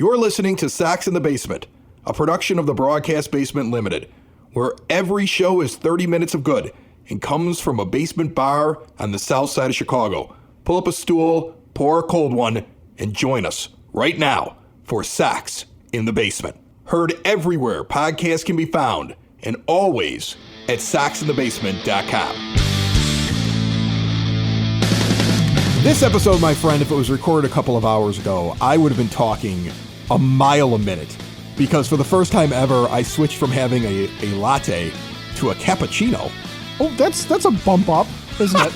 You're listening to Sox in the Basement, a production of the Broadcast Basement Limited, where every show is 30 minutes of good and comes from a basement bar on the south side of Chicago. Pull up a stool, pour a cold one, and join us right now for Sox in the Basement. Heard everywhere podcasts can be found, and always at soxinthebasement.com. This episode, my friend, if it was recorded a couple of hours ago, I would have been talking a mile a minute, because for the first time ever, I switched from having a latte to a cappuccino. Oh, that's a bump up, isn't it?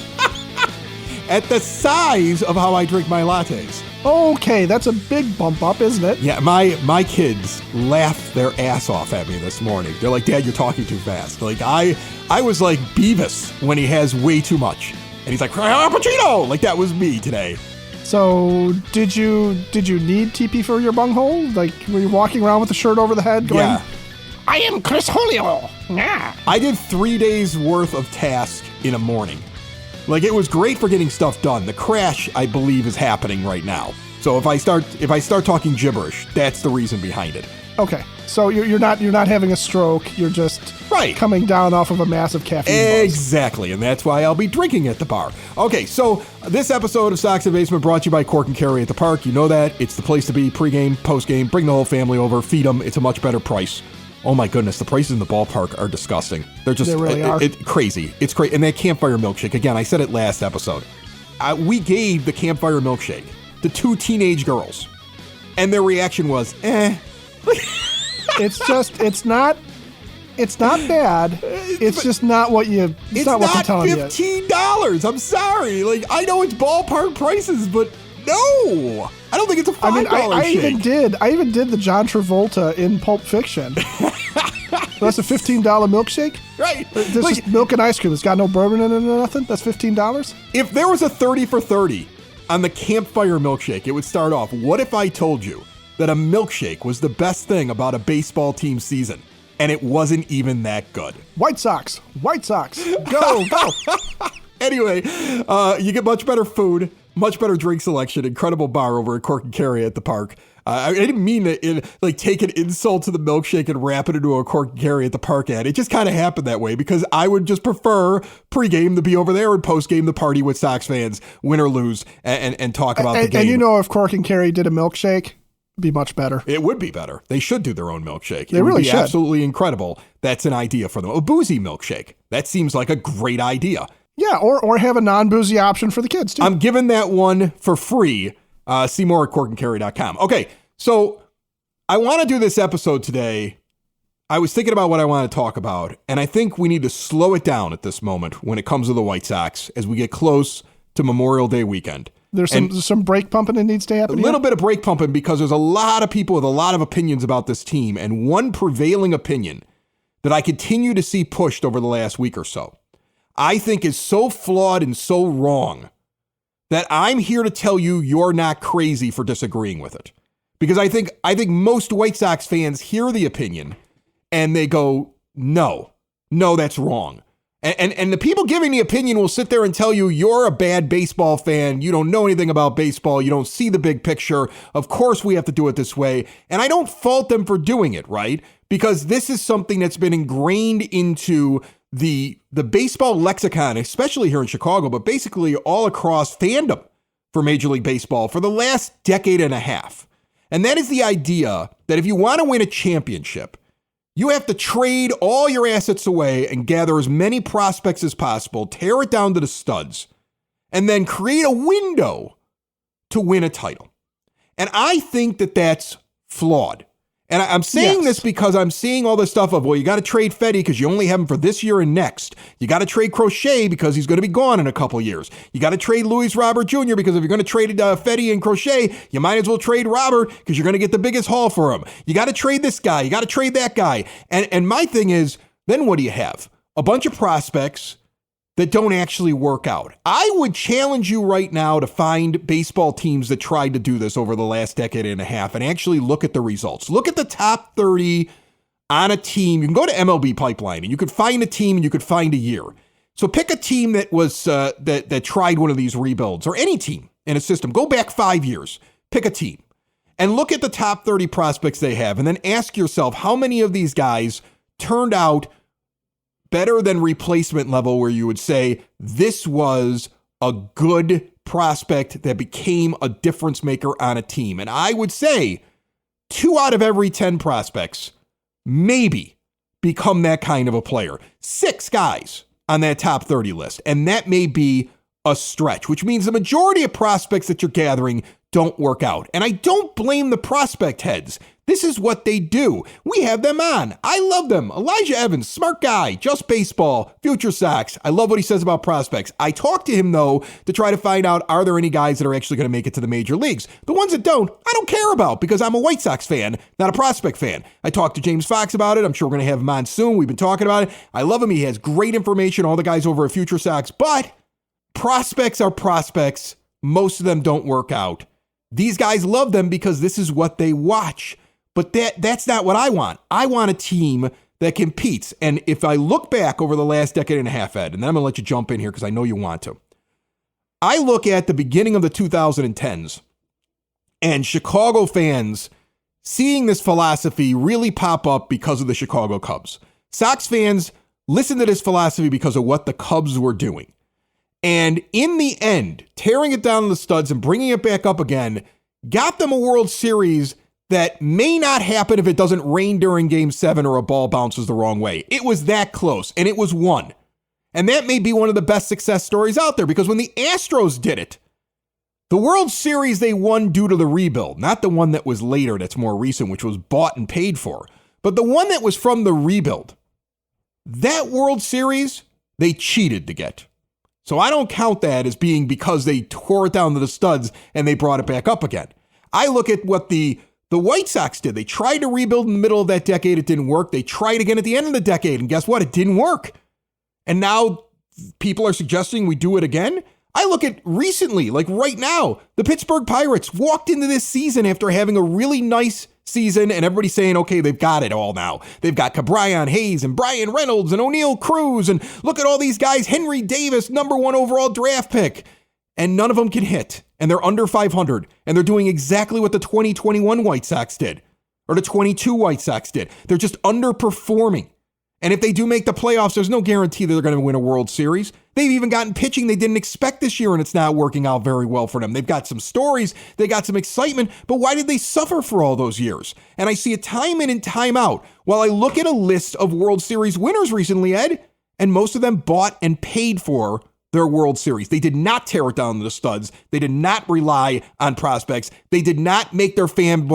At the size of how I drink my lattes. Okay, that's a big bump up, isn't it? Yeah, my kids laughed their ass off at me this morning. They're like, "Dad, you're talking too fast." Like I was like Beavis when he has way too much, and he's like, "Cappuccino!" Like that was me today. So did you need TP for your bunghole? Like, were you walking around with the shirt over the head going, Yeah. "I am Chris Julio"? Nah. I did 3 days worth of task in a morning. Like, it was great for getting stuff done. The crash, I believe, is happening right now. So if I start talking gibberish, that's the reason behind it. Okay, so you're not having a stroke. You're just coming down off of a massive caffeine buzz. Exactly, and that's why I'll be drinking at the bar. Okay, so this episode of Sox in the Basement brought to you by Cork and Carry at the Park. You know that. It's the place to be, pregame, postgame. Bring the whole family over, feed them. It's a much better price. Oh my goodness, the prices in the ballpark are disgusting. They're just They really are. Crazy. It's crazy. And that campfire milkshake, again, I said it last episode. We gave the campfire milkshake to 2 teenage girls, and their reaction was, eh. It's not bad. It's just not what you. It's not what they're telling you. It's not $15. I'm sorry. Like, I know it's ballpark prices, but no, I don't think it's a $5 I shake. I even did the John Travolta in Pulp Fiction. That's a $15 milkshake? Right. There's just milk and ice cream. It's got no bourbon in it or nothing. That's $15? If there was a 30 for 30 on the campfire milkshake, it would start off, what if I told you that a milkshake was the best thing about a baseball team season, and it wasn't even that good? White Sox. Go. Anyway, you get much better food, much better drink selection, incredible bar over at Cork and Carry at the Park. I didn't mean to take an insult to the milkshake and wrap it into a Cork and Carry at the Park ad. It just kind of happened that way because I would just prefer pregame to be over there and postgame the party with Sox fans, win or lose, and talk about the game. And you know, if Cork and Carry did a milkshake, it'd be much better. It would be better. They should do their own milkshake. They really would be should. Absolutely incredible. That's an idea for them. A boozy milkshake. That seems like a great idea. Yeah, or have a non-boozy option for the kids, too. I'm giving that one for free. See more at corkandcarry.com. Okay, so I want to do this episode today. I was thinking about what I want to talk about, and I think we need to slow it down at this moment when it comes to the White Sox as we get close to Memorial Day weekend. There's some brake pumping that needs to happen. A little bit of brake pumping because there's a lot of people with a lot of opinions about this team, and one prevailing opinion that I continue to see pushed over the last week or so, I think is so flawed and so wrong that I'm here to tell you you're not crazy for disagreeing with it. Because I think most White Sox fans hear the opinion and they go, no, that's wrong. And the people giving the opinion will sit there and tell you you're a bad baseball fan. You don't know anything about baseball. You don't see the big picture. Of course we have to do it this way. And I don't fault them for doing it, right? Because this is something that's been ingrained into the baseball lexicon, especially here in Chicago, but basically all across fandom for Major League Baseball for the last decade and a half. And that is the idea that if you want to win a championship, you have to trade all your assets away and gather as many prospects as possible, tear it down to the studs, and then create a window to win a title. And I think that that's flawed. And I'm saying this because I'm seeing all this stuff of, well, you got to trade Fedde because you only have him for this year and next. You got to trade Crochet because he's going to be gone in a couple years. You got to trade Luis Robert Jr. because if you're going to trade Fedde and Crochet, you might as well trade Robert because you're going to get the biggest haul for him. You got to trade this guy. You got to trade that guy. And my thing is, then what do you have? A bunch of prospects that don't actually work out. I would challenge you right now to find baseball teams that tried to do this over the last decade and a half and actually look at the results. Look at the top 30 on a team. You can go to MLB Pipeline and you could find a team and you could find a year. So pick a team that was that tried one of these rebuilds, or any team in a system. Go back 5 years. Pick a team. and look at the top 30 prospects they have, and then ask yourself how many of these guys turned out better than replacement level, where you would say this was a good prospect that became a difference maker on a team. And I would say 2 out of every 10 prospects maybe become that kind of a player. 6 guys on that top 30 list. And that may be a stretch, which means the majority of prospects that you're gathering don't work out. And I don't blame the prospect heads. This is what they do. We have them on. I love them. Elijah Evans, smart guy, just baseball, future Sox. I love what he says about prospects. I talked to him, though, to try to find out, are there any guys that are actually going to make it to the major leagues? The ones that don't, I don't care about, because I'm a White Sox fan, not a prospect fan. I talked to James Fox about it. I'm sure we're going to have him on soon. We've been talking about it. I love him. He has great information, all the guys over at Future Sox. But prospects are prospects. Most of them don't work out. These guys love them because this is what they watch. But that's not what I want. I want a team that competes. And if I look back over the last decade and a half, Ed, and then I'm going to let you jump in here because I know you want to. I look at the beginning of the 2010s and Chicago fans seeing this philosophy really pop up because of the Chicago Cubs. Sox fans listened to this philosophy because of what the Cubs were doing. And in the end, tearing it down to the studs and bringing it back up again got them a World Series that may not happen if it doesn't rain during Game 7 or a ball bounces the wrong way. It was that close, and it was won. And that may be one of the best success stories out there, because when the Astros did it, the World Series they won due to the rebuild, not the one that was later that's more recent, which was bought and paid for, but the one that was from the rebuild. That World Series, they cheated to get. So I don't count that as being because they tore it down to the studs and they brought it back up again. I look at what the White Sox did. They tried to rebuild in the middle of that decade. It didn't work. They tried again at the end of the decade. And guess what? It didn't work. And now people are suggesting we do it again. I look at recently, like right now, the Pittsburgh Pirates walked into this season after having a really nice season, and everybody's saying, okay, they've got it all now. They've got Cabrian Hayes and Brian Reynolds and O'Neal Cruz, and look at all these guys. Henry Davis, #1 overall draft pick. And none of them can hit. And they're under 500. And they're doing exactly what the 2021 White Sox did. Or the 22 White Sox did. They're just underperforming. And if they do make the playoffs, there's no guarantee that they're going to win a World Series. They've even gotten pitching they didn't expect this year, and it's not working out very well for them. They've got some stories. They got some excitement. But why did they suffer for all those years? And I see it time in and time out. While I look at a list of World Series winners recently, Ed, and most of them bought and paid for their World Series. They did not tear it down to the studs. They did not rely on prospects. They did not make their fan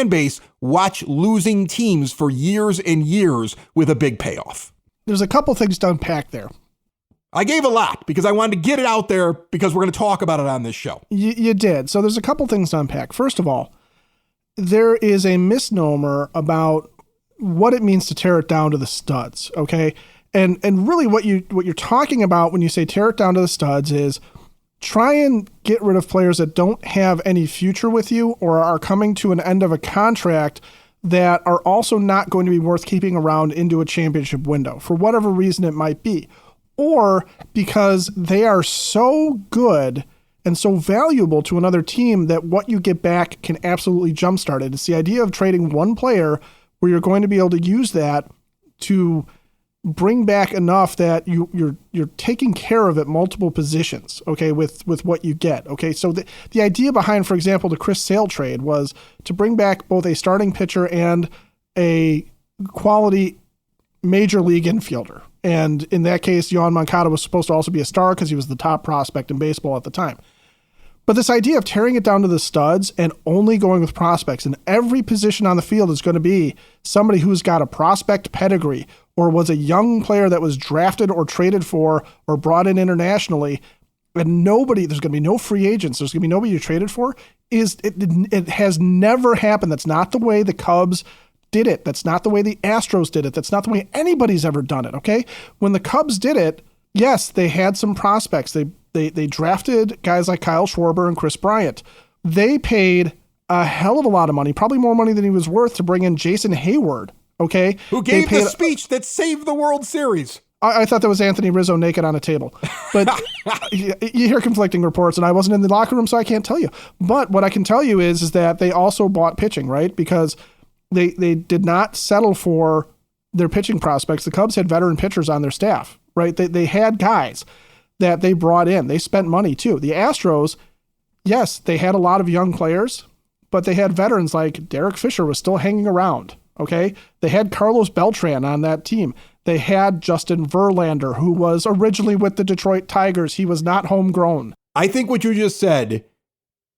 base watch losing teams for years and years with a big payoff. There's a couple things to unpack there. I gave a lot because I wanted to get it out there because we're going to talk about it on this show. You did. So there's a couple things to unpack. First of all, there is a misnomer about what it means to tear it down to the studs, okay? And really what you're talking about when you say tear it down to the studs is try and get rid of players that don't have any future with you or are coming to an end of a contract that are also not going to be worth keeping around into a championship window for whatever reason it might be, or because they are so good and so valuable to another team that what you get back can absolutely jumpstart it. It's the idea of trading one player where you're going to be able to use that to bring back enough that you're taking care of at multiple positions, okay, with what you get, okay? So the idea behind, for example, the Chris Sale trade was to bring back both a starting pitcher and a quality major league infielder. And in that case, Yohan Moncada was supposed to also be a star because he was the top prospect in baseball at the time. But this idea of tearing it down to the studs and only going with prospects, and every position on the field is going to be somebody who's got a prospect pedigree or was a young player that was drafted or traded for or brought in internationally, and there's going to be no free agents, there's going to be nobody you traded for, it has never happened. That's not the way the Cubs did it. That's not the way the Astros did it. That's not the way anybody's ever done it, okay? When the Cubs did it, yes, they had some prospects. They drafted guys like Kyle Schwarber and Chris Bryant. They paid a hell of a lot of money, probably more money than he was worth, to bring in Jason Hayward, okay? Who gave the speech that saved the World Series. I thought that was Anthony Rizzo naked on a table. But you hear conflicting reports, and I wasn't in the locker room, so I can't tell you. But what I can tell you is that they also bought pitching, right? Because they did not settle for their pitching prospects. The Cubs had veteran pitchers on their staff, right? They had guys that they brought in. They spent money too. The Astros, yes, they had a lot of young players, but they had veterans like Derek Fisher was still hanging around, okay? They had Carlos Beltran on that team. They had Justin Verlander, who was originally with the Detroit Tigers. He was not homegrown. I think what you just said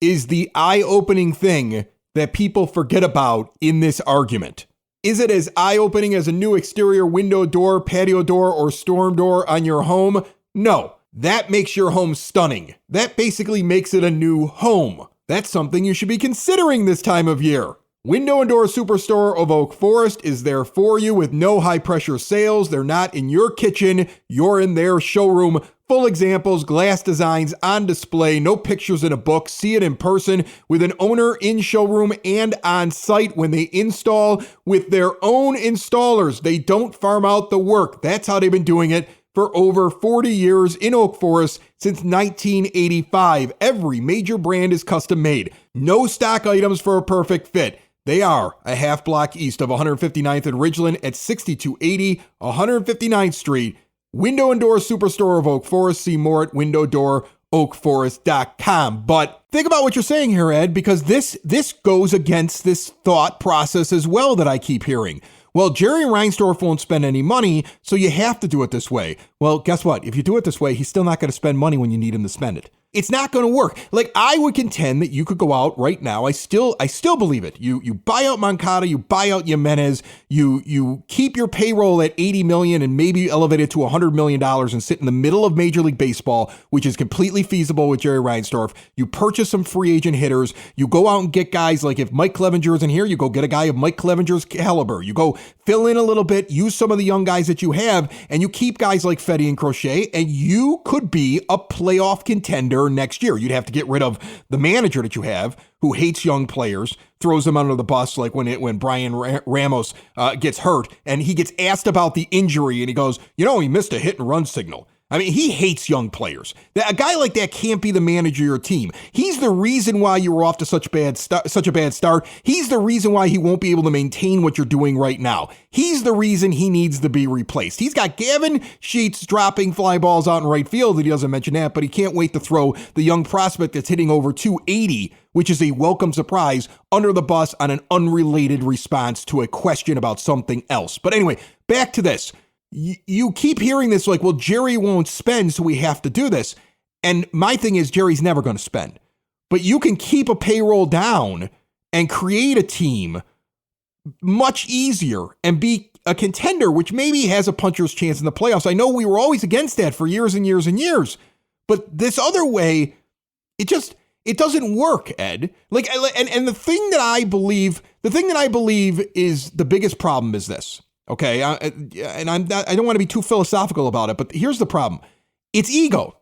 is the eye-opening thing that people forget about in this argument. Is it as eye-opening as a new exterior window door, patio door, or storm door on your home? No. That makes your home stunning. That basically makes it a new home. That's something you should be considering this time of year. Window and Door Superstore of Oak Forest is there for you with no high-pressure sales. They're not in your kitchen. You're in their showroom. Full examples, glass designs on display, no pictures in a book. See it in person with an owner in showroom and on site when they install with their own installers. They don't farm out the work. That's how they've been doing it for over 40 years in Oak Forest since 1985. Every major brand is custom made. No stock items for a perfect fit. They are a half block east of 159th and Ridgeland at 6280 159th Street. Window and Door Superstore of Oak Forest. See more at windowdooroakforest.com. But think about what you're saying here, Ed, because this goes against this thought process as well that I keep hearing. Well, Jerry Reinsdorf won't spend any money, so you have to do it this way. Well, guess what? If you do it this way, he's still not going to spend money when you need him to spend it. It's not going to work. Like, I would contend that you could go out right now. I still believe it. You buy out Moncada, you buy out Jimenez, you keep your payroll at $80 million and maybe elevate it to $100 million and sit in the middle of Major League Baseball, which is completely feasible with Jerry Reinsdorf. You purchase some free agent hitters. You go out and get guys like if Mike Clevenger isn't here, you go get a guy of Mike Clevenger's caliber. You go fill in a little bit, use some of the young guys that you have, and you keep guys like Fedde and Crochet, and you could be a playoff contender next year. You'd have to get rid of the manager that you have who hates young players, throws them under the bus, like when Brian Ramos gets hurt and he gets asked about the injury and he goes, he missed a hit and run signal. I mean, he hates young players. A guy like that can't be the manager of your team. He's the reason why you were off to such a bad start. He's the reason why he won't be able to maintain what you're doing right now. He's the reason he needs to be replaced. He's got Gavin Sheets dropping fly balls out in right field, and he doesn't mention that, but he can't wait to throw the young prospect that's hitting over 280, which is a welcome surprise, under the bus on an unrelated response to a question about something else. But anyway, back to this. You keep hearing this like, well, Jerry won't spend, so we have to do this. And my thing is, Jerry's never going to spend. But you can keep a payroll down and create a team much easier and be a contender, which maybe has a puncher's chance in the playoffs. I know we were always against that for years and years and years. But this other way, it doesn't work, Ed. And the thing that I believe is the biggest problem is this. Okay, I don't want to be too philosophical about it, but here's the problem. It's ego.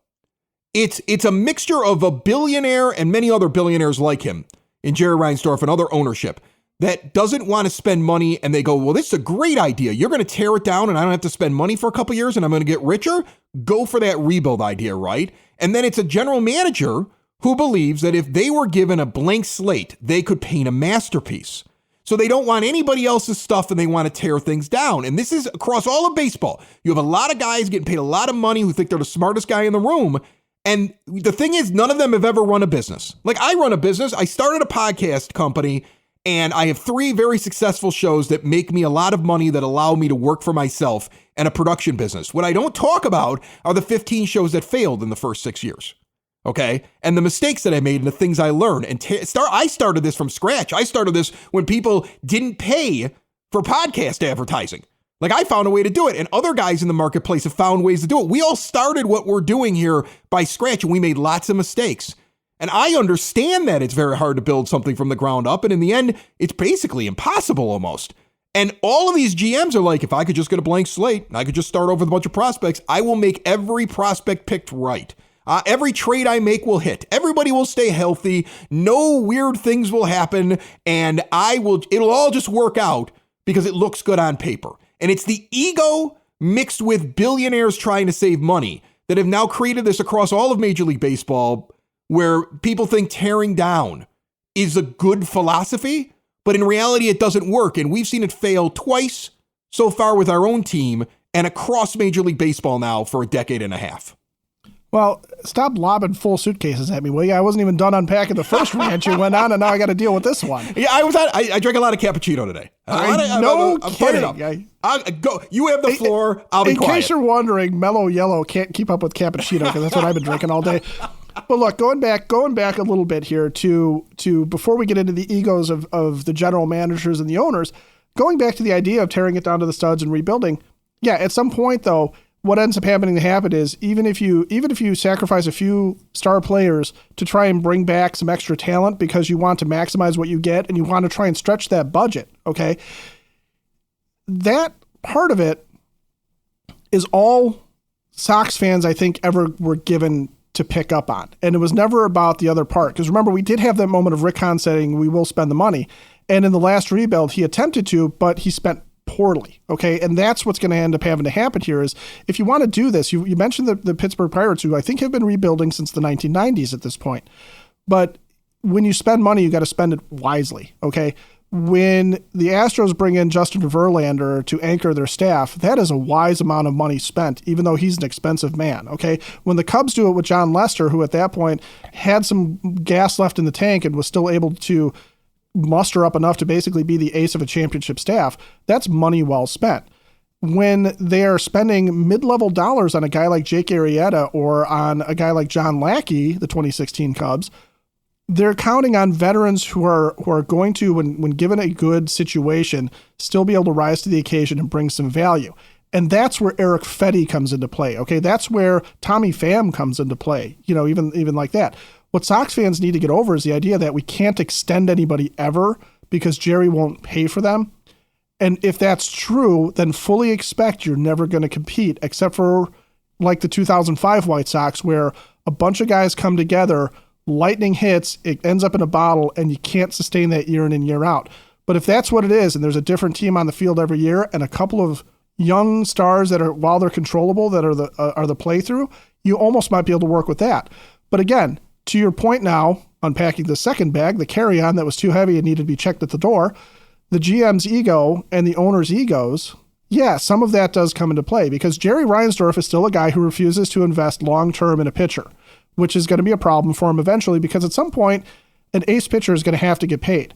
It's a mixture of a billionaire and many other billionaires like him in Jerry Reinsdorf and other ownership that doesn't want to spend money, and they go, well, this is a great idea. You're going to tear it down and I don't have to spend money for a couple years and I'm going to get richer. Go for that rebuild idea, right? And then it's a general manager who believes that if they were given a blank slate, they could paint a masterpiece. So they don't want anybody else's stuff and they want to tear things down. And this is across all of baseball. You have a lot of guys getting paid a lot of money who think they're the smartest guy in the room. And the thing is, none of them have ever run a business. Like, I run a business. I started a podcast company and I have 3 very successful shows that make me a lot of money that allow me to work for myself and a production business. What I don't talk about are the 15 shows that failed in the first 6 years. Okay. And the mistakes that I made and the things I learned. And I started this from scratch. I started this when people didn't pay for podcast advertising. Like, I found a way to do it. And other guys in the marketplace have found ways to do it. We all started what we're doing here by scratch, and we made lots of mistakes. And I understand that it's very hard to build something from the ground up. And in the end, it's basically impossible almost. And all of these GMs are like, if I could just get a blank slate and I could just start over with a bunch of prospects, I will make every prospect picked right. Every trade I make will hit. Everybody will stay healthy. No weird things will happen. And it'll all just work out because it looks good on paper. And it's the ego mixed with billionaires trying to save money that have now created this across all of Major League Baseball where people think tearing down is a good philosophy, but in reality, it doesn't work. And we've seen it fail twice so far with our own team and across Major League Baseball now for a decade and a half. Well, stop lobbing full suitcases at me, will you? I wasn't even done unpacking the first rant you went on, and now I got to deal with this one. Yeah, I drank a lot of cappuccino today. I'm kidding. Go. You have the floor. I'll be quiet. In case you're wondering, Mellow Yellow can't keep up with cappuccino because that's what I've been drinking all day. But look, going back a little bit here to before we get into the egos of the general managers and the owners, going back to the idea of tearing it down to the studs and rebuilding. Yeah, at some point though, what ends up happening to happen is even if you sacrifice a few star players to try and bring back some extra talent because you want to maximize what you get and you want to try and stretch that budget, okay? That part of it is all Sox fans, I think, ever were given to pick up on. And it was never about the other part. Because remember, we did have that moment of Rick Hahn saying, we will spend the money. And in the last rebuild, he attempted to, but he spent poorly. Okay. And that's what's going to end up having to happen here is if you want to do this, you mentioned the Pittsburgh Pirates, who I think have been rebuilding since the 1990s at this point. But when you spend money, you got to spend it wisely. Okay. When the Astros bring in Justin Verlander to anchor their staff, that is a wise amount of money spent, even though he's an expensive man. Okay. When the Cubs do it with John Lester, who at that point had some gas left in the tank and was still able to muster up enough to basically be the ace of a championship staff, that's money well spent. When they're spending mid-level dollars on a guy like Jake Arrieta or on a guy like John Lackey, the 2016 Cubs, they're counting on veterans who are going to, when given a good situation, still be able to rise to the occasion and bring some value. And that's where Eric Fedde comes into play. Okay, that's where Tommy Pham comes into play. You know, even like that. What Sox fans need to get over is the idea that we can't extend anybody ever because Jerry won't pay for them. And if that's true, then fully expect you're never going to compete, except for like the 2005 White Sox, where a bunch of guys come together, lightning hits, it ends up in a bottle, and you can't sustain that year in and year out. But if that's what it is, and there's a different team on the field every year, and a couple of young stars that are, while they're controllable, that are the playthrough, you almost might be able to work with that. But again, to your point now, unpacking the second bag, the carry-on that was too heavy and needed to be checked at the door, the GM's ego and the owner's egos, yeah, some of that does come into play because Jerry Reinsdorf is still a guy who refuses to invest long-term in a pitcher, which is going to be a problem for him eventually because at some point, an ace pitcher is going to have to get paid.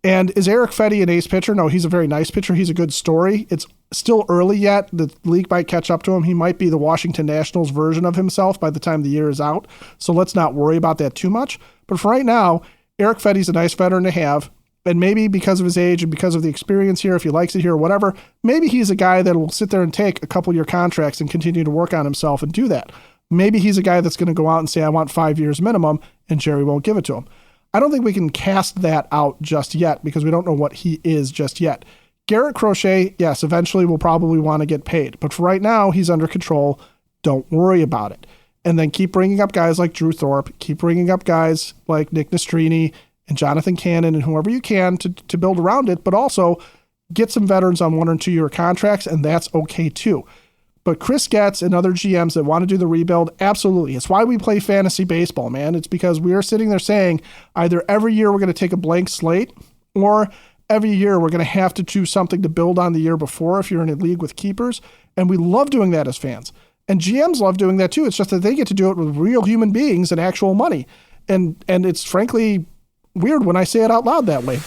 And is Eric Fedde an ace pitcher? No, he's a very nice pitcher. He's a good story. It's still early yet. The league might catch up to him. He might be the Washington Nationals version of himself by the time the year is out. So let's not worry about that too much. But for right now, Eric Fedde's a nice veteran to have. And maybe because of his age and because of the experience here, if he likes it here or whatever, maybe he's a guy that will sit there and take a couple-year contracts and continue to work on himself and do that. Maybe he's a guy that's going to go out and say, I want 5 years minimum, and Jerry won't give it to him. I don't think we can cast that out just yet because we don't know what he is just yet. Garrett Crochet, yes, eventually will probably want to get paid. But for right now, he's under control. Don't worry about it. And then keep bringing up guys like Drew Thorpe. Keep bringing up guys like Nick Nastrini and Jonathan Cannon and whoever you can to build around it. But also get some veterans on 1 or 2 year contracts, and that's okay too. But Chris Getz and other GMs that want to do the rebuild, absolutely. It's why we play fantasy baseball, man. It's because we are sitting there saying either every year we're going to take a blank slate or every year we're going to have to choose something to build on the year before if you're in a league with keepers. And we love doing that as fans. And GMs love doing that too. It's just that they get to do it with real human beings and actual money. And it's frankly weird when I say it out loud that way.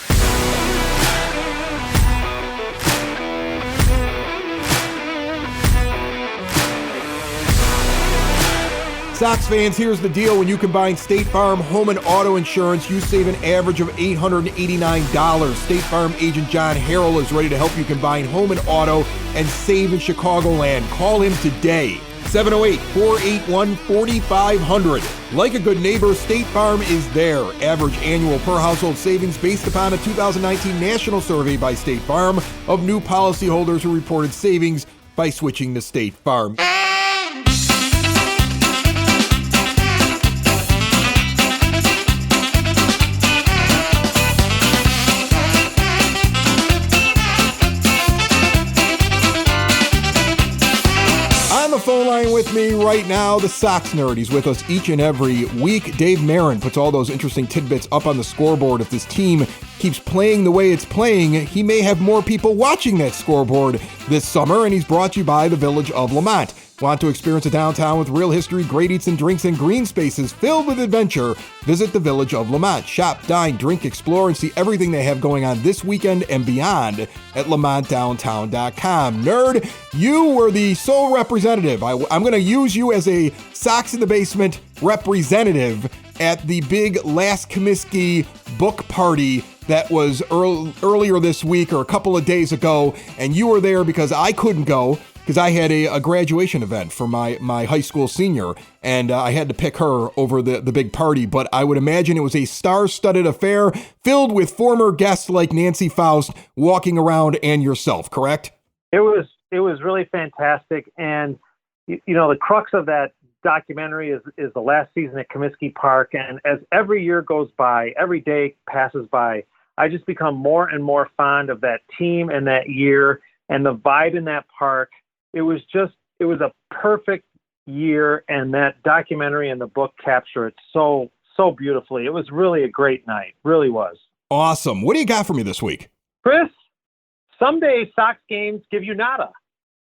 Sox fans, here's the deal. When you combine State Farm home and auto insurance, you save an average of $889. State Farm agent John Harrell is ready to help you combine home and auto and save in Chicagoland. Call him today. 708-481-4500. Like a good neighbor, State Farm is there. Average annual per household savings based upon a 2019 national survey by State Farm of new policyholders who reported savings by switching to State Farm. phone line with me right now, the Sox nerd. He's with us each and every week. Dave Marin puts all those interesting tidbits up on the scoreboard. If this team keeps playing the way it's playing, he may have more people watching that scoreboard this summer, and he's brought to you by the Village of Lamont. Want to experience a downtown with real history, great eats and drinks, and green spaces filled with adventure? Visit the Village of Lamont. Shop, dine, drink, explore, and see everything they have going on this weekend and beyond at lamontdowntown.com. Nerd, you were the sole representative. I'm going to use you as a Sox in the Basement representative at the big Last Comiskey book party that was earlier this week or a couple of days ago, and you were there because I couldn't go, because I had a graduation event for my high school senior, and I had to pick her over the big party. But I would imagine it was a star-studded affair filled with former guests like Nancy Faust walking around and yourself, correct? It was really fantastic. And, you know, the crux of that documentary is the last season at Comiskey Park. And as every year goes by, every day passes by, I just become more and more fond of that team and that year and the vibe in that park. It was a perfect year, and that documentary and the book capture it so beautifully. It was really a great night, really was. Awesome. What do you got for me this week? Chris, some days Sox games give you nada.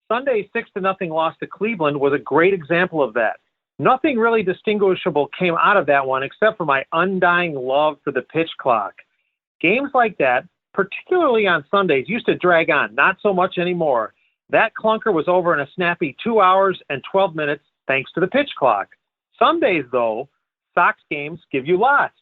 Sunday's 6-0 loss to Cleveland was a great example of that. Nothing really distinguishable came out of that one except for my undying love for the pitch clock. Games like that, particularly on Sundays, used to drag on, not so much anymore. That clunker was over in a snappy 2 hours and 12 minutes thanks to the pitch clock. Some days, though, Sox games give you lots.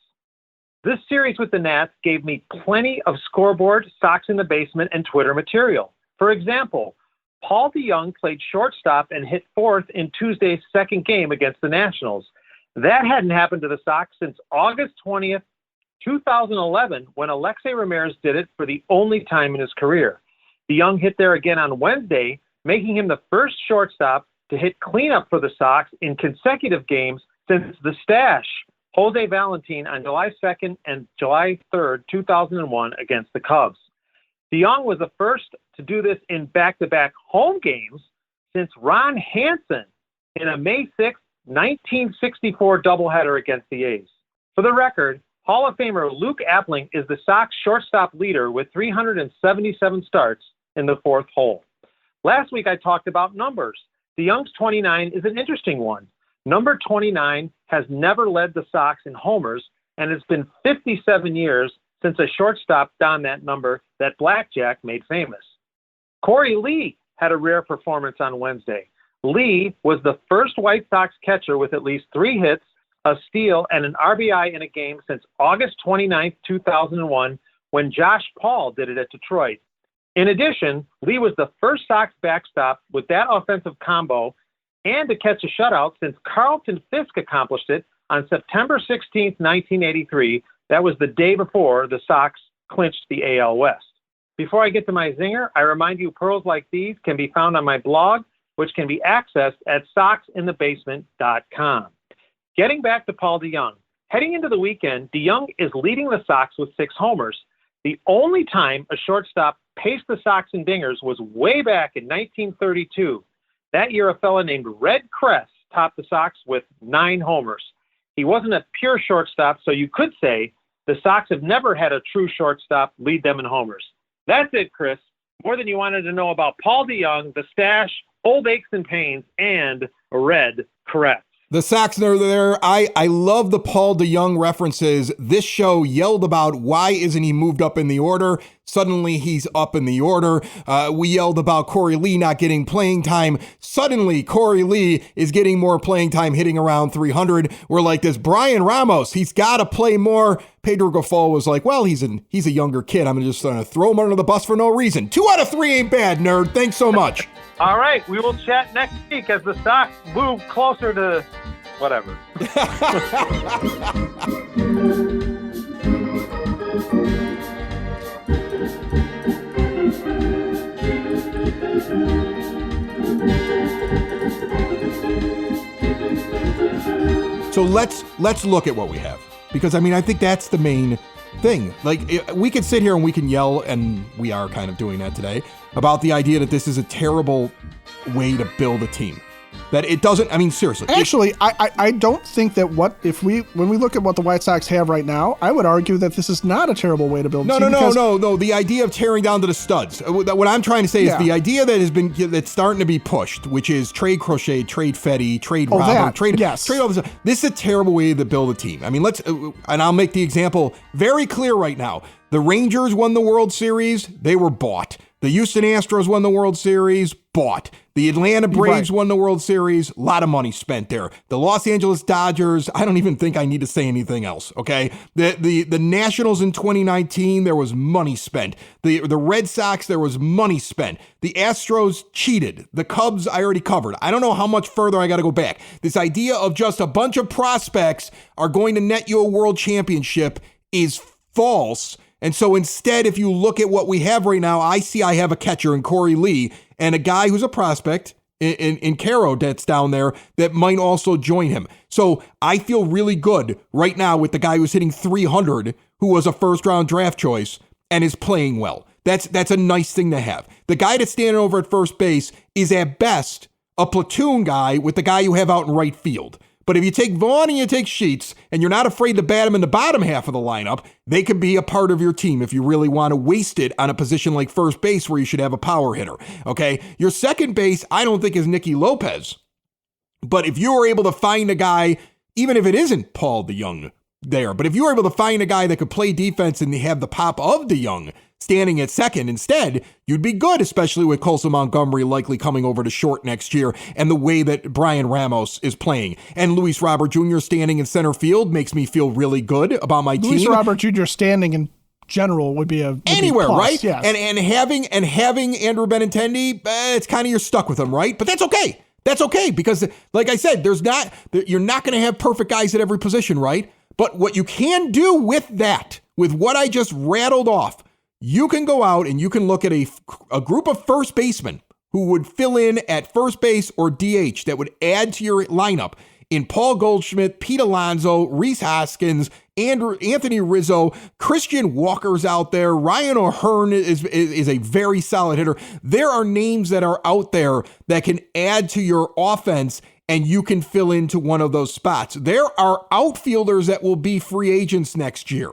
This series with the Nats gave me plenty of scoreboard, Sox in the Basement, and Twitter material. For example, Paul DeJong played shortstop and hit fourth in Tuesday's second game against the Nationals. That hadn't happened to the Sox since August 20th, 2011, when Alexei Ramirez did it for the only time in his career. DeJong hit there again on Wednesday, making him the first shortstop to hit cleanup for the Sox in consecutive games since the stash, Jose Valentin, on July 2nd and July 3rd, 2001, against the Cubs. DeJong was the first to do this in back-to-back home games since Ron Hansen in a May 6, 1964 doubleheader against the A's. For the record, Hall of Famer Luke Appling is the Sox shortstop leader with 377 starts in the fourth hole. Last week I talked about numbers. DeJong's 29 is an interesting one. Number 29 has never led the Sox in homers, and it's been 57 years since a shortstop donned that number that Blackjack made famous. Corey Lee had a rare performance on Wednesday. Lee was the first White Sox catcher with at least 3 hits, a steal, and an RBI in a game since August 29, 2001, when Josh Paul did it at Detroit. In addition, Lee was the first Sox backstop with that offensive combo and to catch a shutout since Carlton Fisk accomplished it on September 16, 1983. That was the day before the Sox clinched the AL West. Before I get to my zinger, I remind you pearls like these can be found on my blog, which can be accessed at soxinthebasement.com. Getting back to Paul DeJong, heading into the weekend, DeJong is leading the Sox with 6 homers. The only time a shortstop paced the Sox in dingers was way back in 1932. That year, a fella named Red Kress topped the Sox with 9 homers. He wasn't a pure shortstop, so you could say the Sox have never had a true shortstop lead them in homers. That's it, Chris. More than you wanted to know about Paul DeJong, the stash, old aches and pains, and Red Kress. The Sox are there. I love the Paul DeJong references. This show yelled about why isn't he moved up in the order? Suddenly he's up in the order. We yelled about Corey Lee not getting playing time. Suddenly Corey Lee is getting more playing time, hitting around 300. We're like this Brian Ramos. He's got to play more. Pedro Gaffol was like, well, he's a younger kid. I'm just going to throw him under the bus for no reason. 2 out of 3 ain't bad, nerd. Thanks so much. All right, we will chat next week as the Sox move closer to whatever. So let's look at what we have, because I mean I think that's the main thing. Like, we could sit here and we can yell, and we are kind of doing that today, about the idea that this is a terrible way to build a team. that it doesn't, I mean, seriously. Actually, I don't think that when we look at what the White Sox have right now, I would argue that this is not a terrible way to build a team. No. The idea of tearing down to the studs. What I'm trying to say is the idea that's starting to be pushed, which is trade Crochet, trade Fedde, trade Robert, trade all this. This is a terrible way to build a team. I mean, and I'll make the example very clear right now. The Rangers won the World Series. They were bought. The Houston Astros won the World Series, bought. The Atlanta Braves won the World Series, a lot of money spent there. The Los Angeles Dodgers, I don't even think I need to say anything else, okay? The Nationals in 2019, there was money spent. The Red Sox, there was money spent. The Astros cheated. The Cubs, I already covered. I don't know how much further I got to go back. This idea of just a bunch of prospects are going to net you a world championship is false. And so instead, if you look at what we have right now, I have a catcher in Corey Lee and a guy who's a prospect in Caro that's down there that might also join him. So I feel really good right now with the guy who's hitting 300, who was a first-round draft choice and is playing well. That's a nice thing to have. The guy that's standing over at first base is at best a platoon guy with the guy you have out in right field. But if you take Vaughn and you take Sheets and you're not afraid to bat them in the bottom half of the lineup, they could be a part of your team if you really want to waste it on a position like first base where you should have a power hitter, okay? Your second base, I don't think is Nicky Lopez. But if you were able to find a guy, even if it isn't Paul DeJong there, but if you were able to find a guy that could play defense and have the pop of DeJong standing at second instead, you'd be good, especially with Colson Montgomery likely coming over to short next year and the way that Brian Ramos is playing. And Luis Robert Jr. standing in center field makes me feel really good about my team. Luis Robert Jr. standing in general would be anywhere, right? Yes. And having Andrew Benintendi, it's kind of you're stuck with him, right? But that's okay. That's okay because, like I said, you're not going to have perfect guys at every position, right? But what you can do with that, with what I just rattled off, you can go out and you can look at a group of first basemen who would fill in at first base or DH that would add to your lineup in Paul Goldschmidt, Pete Alonso, Rhys Hoskins, Anthony Rizzo, Christian Walker's out there. Ryan O'Hearn is a very solid hitter. There are names that are out there that can add to your offense and you can fill into one of those spots. There are outfielders that will be free agents next year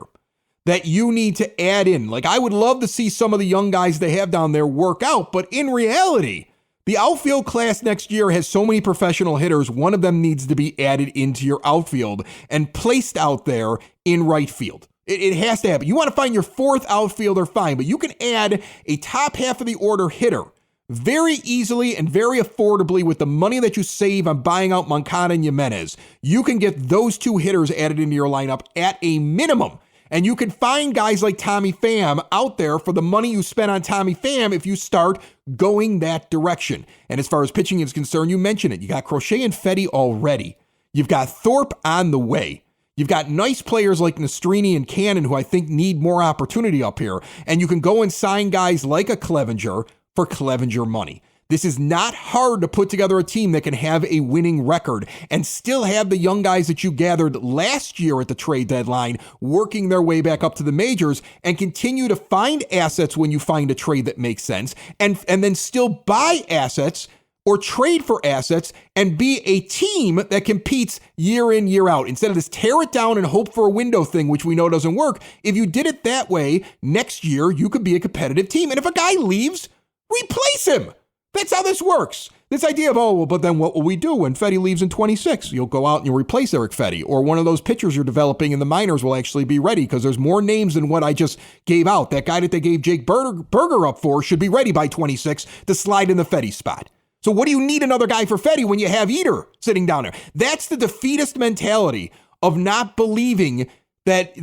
that you need to add in. Like, I would love to see some of the young guys they have down there work out, but in reality, the outfield class next year has so many professional hitters, one of them needs to be added into your outfield and placed out there in right field. It has to happen. You want to find your fourth outfielder, fine, but you can add a top half of the order hitter very easily and very affordably with the money that you save on buying out Moncada and Jimenez. You can get those two hitters added into your lineup at a minimum. And you can find guys like Tommy Pham out there for the money you spent on Tommy Pham if you start going that direction. And as far as pitching is concerned, you mentioned it. You got Crochet and Fedde already. You've got Thorpe on the way. You've got nice players like Nastrini and Cannon who I think need more opportunity up here. And you can go and sign guys like a Clevenger for Clevenger money. This is not hard to put together a team that can have a winning record and still have the young guys that you gathered last year at the trade deadline working their way back up to the majors and continue to find assets when you find a trade that makes sense and then still buy assets or trade for assets and be a team that competes year in, year out. Instead of this tear it down and hope for a window thing, which we know doesn't work, if you did it that way, next year you could be a competitive team. And if a guy leaves, replace him. That's how this works. This idea of, but then what will we do when Fedde leaves in 26? You'll go out and you'll replace Eric Fedde, or one of those pitchers you're developing in the minors will actually be ready because there's more names than what I just gave out. That guy that they gave Jake Berger up for should be ready by 26 to slide in the Fedde spot. So what do you need another guy for Fedde when you have Eater sitting down there? That's the defeatist mentality of not believing that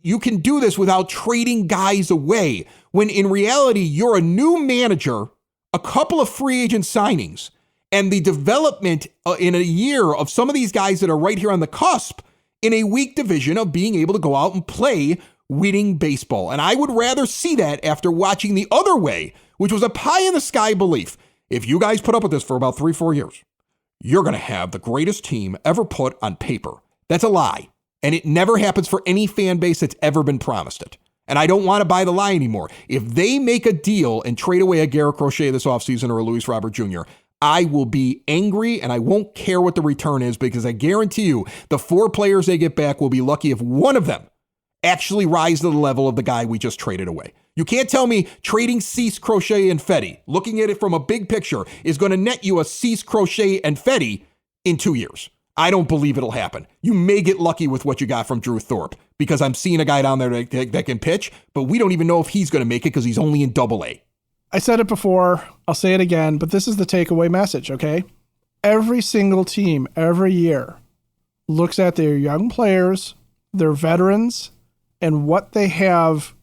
you can do this without trading guys away, when in reality, you're a new manager, a couple of free agent signings, and the development in a year of some of these guys that are right here on the cusp in a weak division of being able to go out and play winning baseball. And I would rather see that after watching the other way, which was a pie in the sky belief. If you guys put up with this for about 3-4 years, you're going to have the greatest team ever put on paper. That's a lie. And it never happens for any fan base that's ever been promised it. And I don't want to buy the lie anymore. If they make a deal and trade away a Garrett Crochet this offseason or a Luis Robert Jr., I will be angry and I won't care what the return is, because I guarantee you the 4 players they get back will be lucky if one of them actually rise to the level of the guy we just traded away. You can't tell me trading Cease, Crochet, and Fedde, looking at it from a big picture, is going to net you a Cease, Crochet, and Fedde in 2 years. I don't believe it'll happen. You may get lucky with what you got from Drew Thorpe, because I'm seeing a guy down there that can pitch, but we don't even know if he's going to make it because he's only in AA. I said it before, I'll say it again, but this is the takeaway message, okay? Every single team, every year, looks at their young players, their veterans, and what they have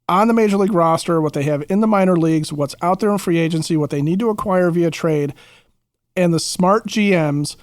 on the major league roster, what they have in the minor leagues, what's out there in free agency, what they need to acquire via trade, and the smart GMs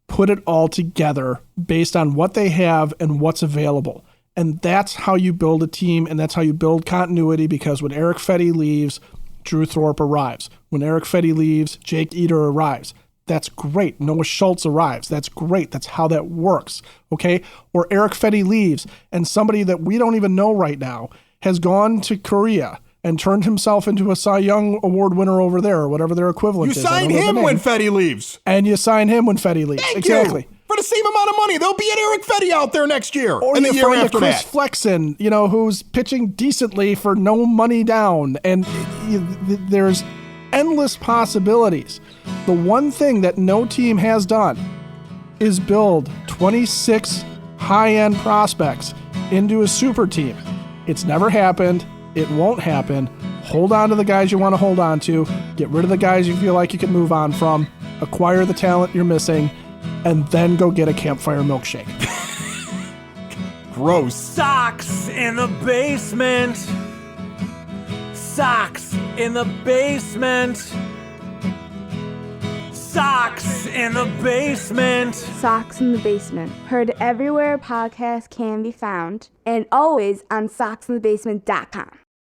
put it all together based on what they have and what's available. And that's how you build a team, and that's how you build continuity, because when Eric Fedde leaves, Drew Thorpe arrives. When Eric Fedde leaves, Jake Eder arrives. That's great. Noah Schultz arrives. That's great. That's how that works, okay? Or Eric Fedde leaves, and somebody that we don't even know right now has gone to Korea and turned himself into a Cy Young Award winner over there, or whatever their equivalent You is. sign him when Fedde leaves. And you sign him when Fedde leaves. Thank exactly. you. For the same amount of money, there'll be an Eric Fedde out there next year. Or and the you year find a after Chris that. Flexen, who's pitching decently for no money down. And there's endless possibilities. The one thing that no team has done is build 26 high-end prospects into a super team. It's never happened. It won't happen. Hold on to the guys you want to hold on to. Get rid of the guys you feel like you can move on from. Acquire the talent you're missing. And then go get a campfire milkshake. Gross. Sox in the basement. Sox in the basement. Sox in the basement. Sox in the Basement. Heard everywhere podcasts can be found, and always on soxinthebasement.com.